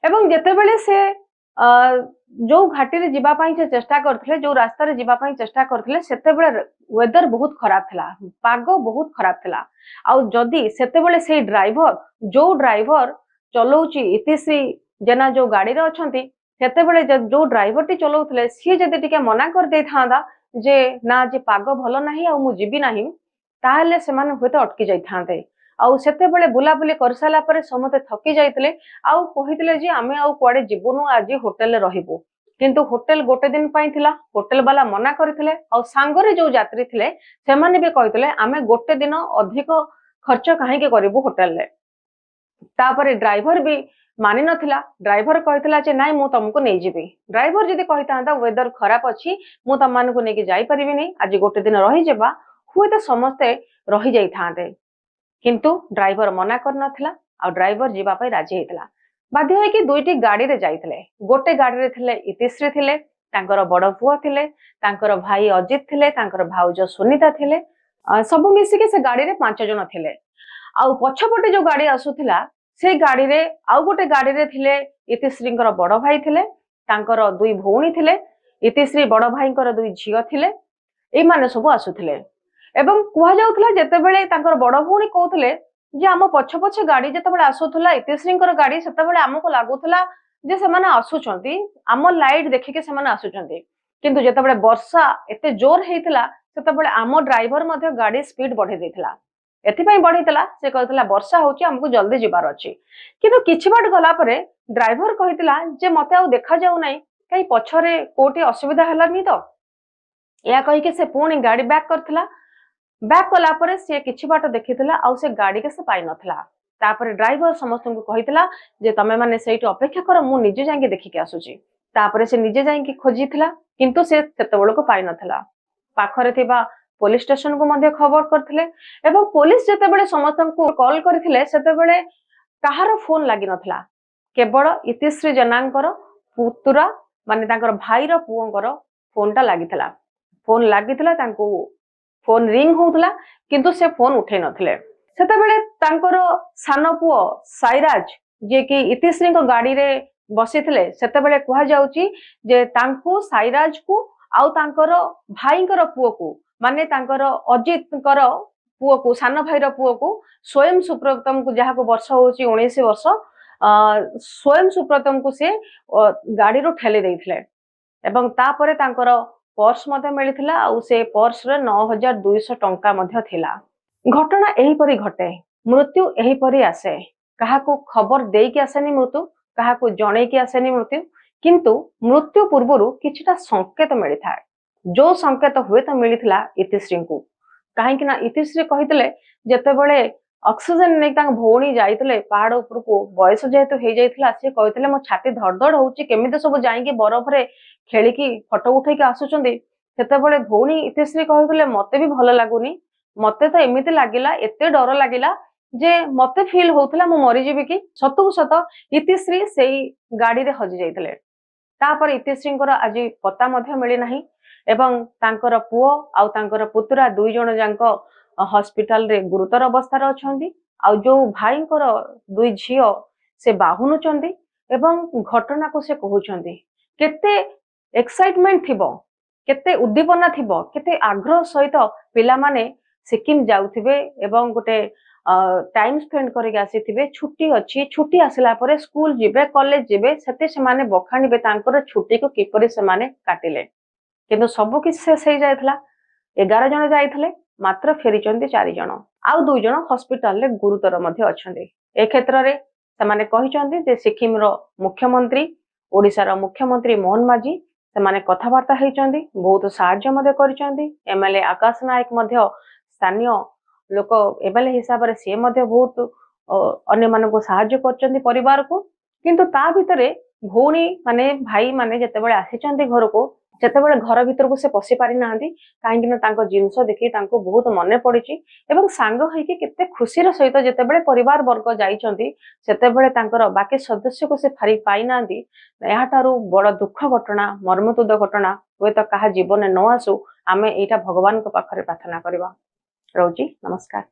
एवं जेतेबेले से जो घाटी रे जीवा पई से चेष्टा करथिले जो रास्ता रे जीवा पई चेष्टा करथिले सेतेबेले वेदर बहुत खराब थिला पाग बहुत खराब थिला आ जदी सेतेबेले से ड्राइवर चलाउची इतिश्री जेना जो गाड़ी रे अछंती सेतेबेले जो ड्राइवर टी चलाउथिले सी जदी टिके मना कर दे थांदा जे ना जे पाग भलो नाही आ मु जीबी नाही ताहले से माने होते अटकी जाई थांते आउ सेतेबेले बुलाबुली कर साला परे समते थकी जाइतले आउ कहितले जे आमे आउ कुआडे जीवनु आज होटल रे रहिबो किंतु होटल गोटे दिन पई थिला होटल वाला मना करथिले आउ सांगरे जो यात्री थिले से माने भी कहितले आमे गोटे दिन अधिक खर्च काहे के करबो होटल रे तापरे ड्राइवर भी मानि नथिला ड्राइवर कहितला जे नाइ मु तुमको नै जिबी ड्राइवर जदी कहितांदा वेदर खराब अछि मु तम मानको नै के जाई परिबि नै आज गोटे दिन रहि जेबा हुए तो समस्ते रहि जाई थांते किंतु ड्राइवर मना कर नथिला आ ड्राइवर जीवा पई राजी हेतला बाध्य होय कि दुईटी गाड़ी रे जाइतले गोटे गाड़ी रे थिले इतिश्री थिले तांकर बड़ पुआ थिले तांकर भाई अजित थिले तांकर भाउज सुनीता थिले सब मिसी के से गाड़ी रे 5 जन थिले आ पछपटे जो गाड़ी आसुथिला से गाड़ी रे आउ गोटे गाड़ी रे थिले इतिश्रींकर बड़ भाई थिले तांकर दुई भौणी थिले इतिश्री बड़ भाईंकर दुई झियो थिले ए माने सब आसुथिले एवं कुहा जाउथला जेतेबेले तांकर बड़ भौणी कहउथले जे आम पछ पछ गाड़ी जेतेबेले आसुथला इतिश्रींकर गाड़ी सेतेबेले हमको लागुथला जे से माने आसुचंती आम लाइट देखिके से माने आसुचंती किंतु जेतेबेले वर्षा एते जोर हेइथला सेतेबेले आम ड्राइवर मध्ये गाड़ी स्पीड बढ़े देथिला एथिपई बढ़ीतला से कहतला वर्षा होची हमको जल्दी जिबार अछि किंतु किछि बाट गला परे ड्राइवर कहितला जे मते आ देखा जाउ नै कई पछरे कोटी असुविधा हलानी तो या कहि के से पुणी गाड़ी बैक करथिला बैक कला परे से किछि बाट देखिथिला आ से गाड़ी के से पाई नथला तापरे ड्राइवर समस्त को कहितला जे तमे माने सेठी अपेक्षा कर मु निजे जांगे देखि के आसुची तापरे से निजे जांगे खोजिथिला किंतु से सेतबेल को पाई नथला पाखरे थिबा पुलिस स्टेशन को मध्ये खबर करथिले एवं पुलिस जेतेबेले समस्त को कॉल करथिले सेतेबेले कहार फोन लागि नथला केवल इतिश्री जनांकर पुतुरा माने तांकर भाई रो पुओंकर फोनटा लागिथला फोन लागिथला तांको फोन रिंग होउथला किंतु से फोन उठे नथिले सेतेबेले तांकर सानो पुओ साइराज जे कि इतिश्री को गाड़ी रे बसिथिले सेतेबेले कुहा जाउची जे तांको साइराज को आउ तांकर भाईंकर पुओ को माने तांकर अजित कर पुओ को सानो भाई रो पुओ को स्वयं सुप्रतम को जहा को वर्ष होची 19 वर्ष स्वयं सुप्रतम को से गाड़ी रो ठेले देथिले एवं तापरे तांकर पर्स मध्ये मिलिथिला आ से पर्स रे 9200 टंका मध्ये थिला घटना एही परी घटे मृत्यु एही परी आसे कहा को खबर देई के आसेनी मृत्यु कहा को जणे के आसेनी मृत्यु किंतु मृत्यु पूर्वरु किछटा संकेत मिलिथाय जो संकेत हुए तो मिलिथिला इतिश्री को काहे कि ना इतिश्री कहितले जेतेबेले ऑक्सीजन नै तांग भौणी जाइतले पहाड़ ऊपर को बयस जेहेतु हे जाइतला से कहितले मो छाती धड़धड़ होउची केमिते सब जाईके बरफ रे खेलिकी फोटो उठै के आसुचंदी सेतेबेले भौणी इतिश्री कहितले मते भी भलो लागुनी मते तो एमिति लागिला एते डर लागिला जे मते फील होउतला मो मरि जेबी कि सतु सत इतिश्री सेई गाड़ी रे हजि जाइतले तापर इतिश्रींकर आज पता मध्ये मिली नाही एवं तांकर पुओ आउ तांकर पुतुरा दुई जण जांको हॉस्पिटल रे गुरुतर अवस्था रे अछंदी आउ जो भाईंकर दुई झियो से बाहुनुचंदी एवं घटना को से कहउचंदी केते एक्साइटमेंट थिबो केते उद्दीपना थिबो केते आग्रह सहित पिला माने सिक्किम जाउथिबे एवं गोटे टाइम स्पेंड करके आसीथिबे छुट्टी अछि छुट्टी आसिला परे स्कूल जिबे कॉलेज जिबे सेते से माने बखाणीबे तांकर छुट्टी को किपरि से माने काटिले किंतु सब किछ से सही जायथला 11 जण जायथले मात्र फेरिचंदी 4 जण आउ 2 जण हॉस्पिटल रे गुरुतर मध्ये अछंदी ए क्षेत्र रे से माने कहिचंदी जे सिक्किम रो मुख्यमंत्री ओडिसा रो मुख्यमंत्री मोहन माझी से माने कथावार्ता हेचंदी बहुत सहाय्य मध्ये करिचंदी एमएलए आकाश नायक मध्ये स्थानीय लोक एमएलए हिसाब रे से मध्ये बहुत अन्य मानको को सहाय्य करचंदी परिवार को किंतु ता भितरे भौणी माने भाई माने जेतेबेले आसीचंदी घर को जेतेबेले घर भीतर को से पसी पारि नांदी काहे कि तांको जिंस देखि तांको बहुत मने पड़िची एवं सांग होई कि केते खुशी रो सहित जेतेबेले परिवार वर्ग जाईचंदी सेतेबेले तांकर बाकी सदस्य को से फारी पाई नांदी एहाटारू बड़ दुख घटना मर्मतुद घटना होय तो कहा जीवन न आसु आमे एटा भगवान को पाखरे प्रार्थना करबा रहुची नमस्कार।